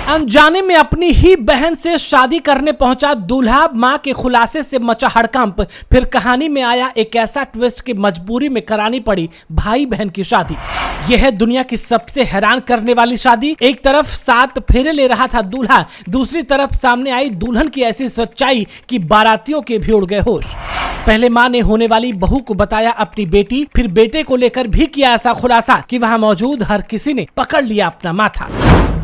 अनजाने में अपनी ही बहन से शादी करने पहुंचा दूल्हा, मां के खुलासे से मचा हड़कंप। फिर कहानी में आया एक ऐसा ट्विस्ट कि मजबूरी में करानी पड़ी भाई बहन की शादी। यह है दुनिया की सबसे हैरान करने वाली शादी। एक तरफ 7 फेरे ले रहा था दूल्हा, दूसरी तरफ सामने आई दुल्हन की ऐसी सच्चाई कि बारातियों के भी उड़ गए होश। पहले मां ने होने वाली बहू को बताया अपनी बेटी, फिर बेटे को लेकर भी किया ऐसा खुलासा कि वहां मौजूद हर किसी ने पकड़ लिया अपना माथा।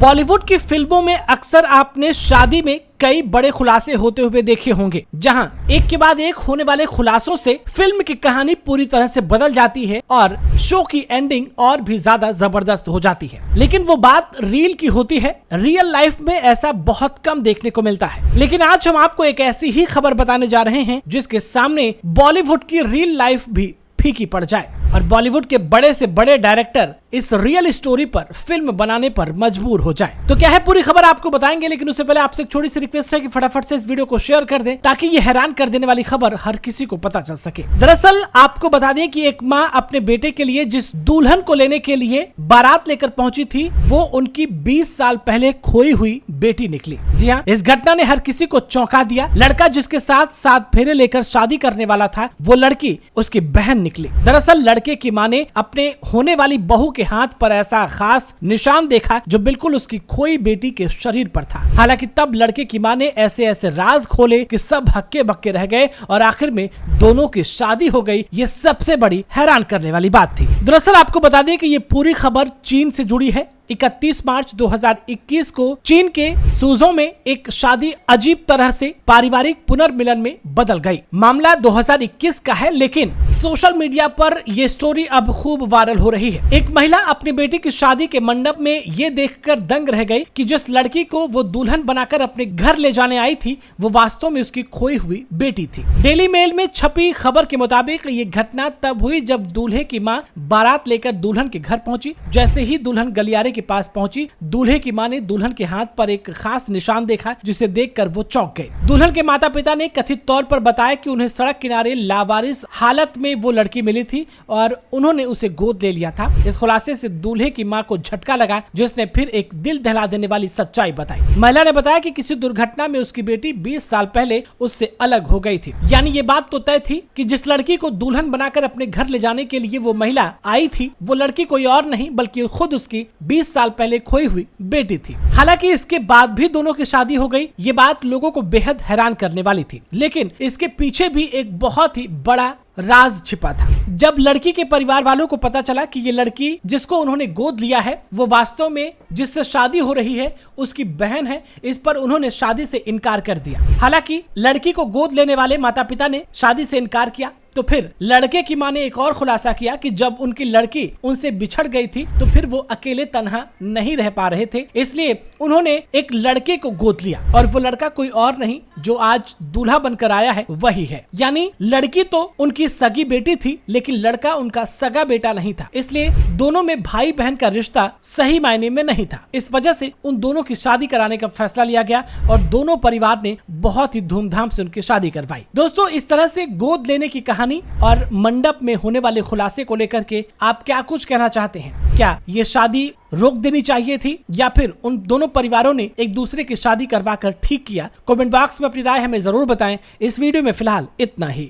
बॉलीवुड की फिल्मों में अक्सर आपने शादी में कई बड़े खुलासे होते हुए देखे होंगे, जहां एक के बाद एक होने वाले खुलासों से फिल्म की कहानी पूरी तरह से बदल जाती है और शो की एंडिंग और भी ज्यादा जबरदस्त हो जाती है। लेकिन वो बात रील की होती है, रियल लाइफ में ऐसा बहुत कम देखने को मिलता है। लेकिन आज हम आपको एक ऐसी ही खबर बताने जा रहे हैं जिसके सामने बॉलीवुड की रियल लाइफ भी फीकी पड़ जाए और बॉलीवुड के बड़े से बड़े डायरेक्टर इस रियल स्टोरी पर फिल्म बनाने पर मजबूर हो जाए। तो क्या है पूरी खबर आपको बताएंगे, लेकिन उससे पहले आपसे एक छोटी सी रिक्वेस्ट है कि फटाफट से इस वीडियो को शेयर कर दें ताकि ये हैरान कर देने वाली खबर हर किसी को पता चल सके। दरअसल आपको बता दें कि एक माँ अपने बेटे के लिए जिस दुल्हन को लेने के लिए बारात लेकर पहुंची थी, वो उनकी 20 साल पहले खोई हुई बेटी निकली। जी हाँ, इस घटना ने हर किसी को चौंका दिया। लड़का जिसके साथ 7 फेरे लेकर शादी करने वाला था, वो लड़की उसकी बहन निकली। दरअसल लड़के की माँ ने अपने होने वाली बहू के हाथ पर ऐसा खास निशान देखा जो बिल्कुल उसकी खोई बेटी के शरीर पर था। हालांकि तब लड़के की माँ ने ऐसे ऐसे राज खोले कि सब हक्के बक्के रह गए और आखिर में दोनों की शादी हो गई। ये सबसे बड़ी हैरान करने वाली बात थी। दरअसल आपको बता दें कि ये पूरी खबर चीन से जुड़ी है। 31 मार्च 2021 को चीन के सूजो में एक शादी अजीब तरह से पारिवारिक पुनर्मिलन में बदल गई। मामला 2021 का है, लेकिन सोशल मीडिया पर यह स्टोरी अब खूब वायरल हो रही है। एक महिला अपनी बेटी की शादी के मंडप में ये देखकर दंग रह गई कि जिस लड़की को वो दुल्हन बनाकर अपने घर ले जाने आई थी, वो वास्तव में उसकी खोई हुई बेटी थी। डेली मेल में छपी खबर के मुताबिक ये घटना तब हुई जब दूल्हे की माँ बारात लेकर दुल्हन के घर पहुंची। जैसे ही दुल्हन गलियारे के पास पहुंची, दूल्हे की मां ने दुल्हन के हाथ पर एक खास निशान देखा, जिसे देखकर वो चौंक गए। दुल्हन के माता पिता ने कथित तौर पर बताया कि उन्हें सड़क किनारे लावारिस हालत में वो लड़की मिली थी और उन्होंने उसे गोद ले लिया था। इस खुलासे से दूल्हे की मां को झटका लगा, जिसने फिर एक दिल दहला देने वाली सच्चाई बताई। महिला ने बताया कि किसी दुर्घटना में उसकी बेटी 20 साल पहले उससे अलग हो गई थी। यानी ये बात तो तय थी कि जिस लड़की को दुल्हन बनाकर अपने घर ले जाने के लिए वो महिला आई थी, वो लड़की कोई और नहीं बल्कि खुद उसकी 20 साल पहले खोई हुई बेटी थी। हालांकि इसके बाद भी दोनों की शादी हो गई। ये बात लोगों को बेहद हैरान करने वाली थी, लेकिन इसके पीछे भी एक बहुत ही बड़ा राज छिपा था। जब लड़की के परिवार वालों को पता चला कि ये लड़की जिसको उन्होंने गोद लिया है, वो वास्तव में जिससे शादी हो रही है उसकी बहन है, इस पर उन्होंने शादी से इनकार कर दिया। हालांकि लड़की को गोद लेने वाले माता पिता ने शादी से इनकार किया। तो फिर लड़के की मां ने एक और खुलासा किया कि जब उनकी लड़की उनसे बिछड़ गई थी, तो फिर वो अकेले तन्हा नहीं रह पा रहे थे, इसलिए उन्होंने एक लड़के को गोद लिया और वो लड़का कोई और नहीं, जो आज दूल्हा बनकर आया है वही है। यानी लड़की तो उनकी सगी बेटी थी, लेकिन लड़का उनका सगा बेटा नहीं था। इसलिए दोनों में भाई बहन का रिश्ता सही मायने में नहीं था। इस वजह से उन दोनों की शादी कराने का फैसला लिया गया और दोनों परिवार ने बहुत ही धूमधाम से उनकी शादी करवाई। दोस्तों, इस तरह से गोद लेने की कहानी और मंडप में होने वाले खुलासे को लेकर के आप क्या कुछ कहना चाहते हैं? क्या ये शादी रोक देनी चाहिए थी या फिर उन दोनों परिवारों ने एक दूसरे की शादी करवाकर ठीक किया? कमेंट बॉक्स में अपनी राय हमें जरूर बताएं। इस वीडियो में फिलहाल इतना ही।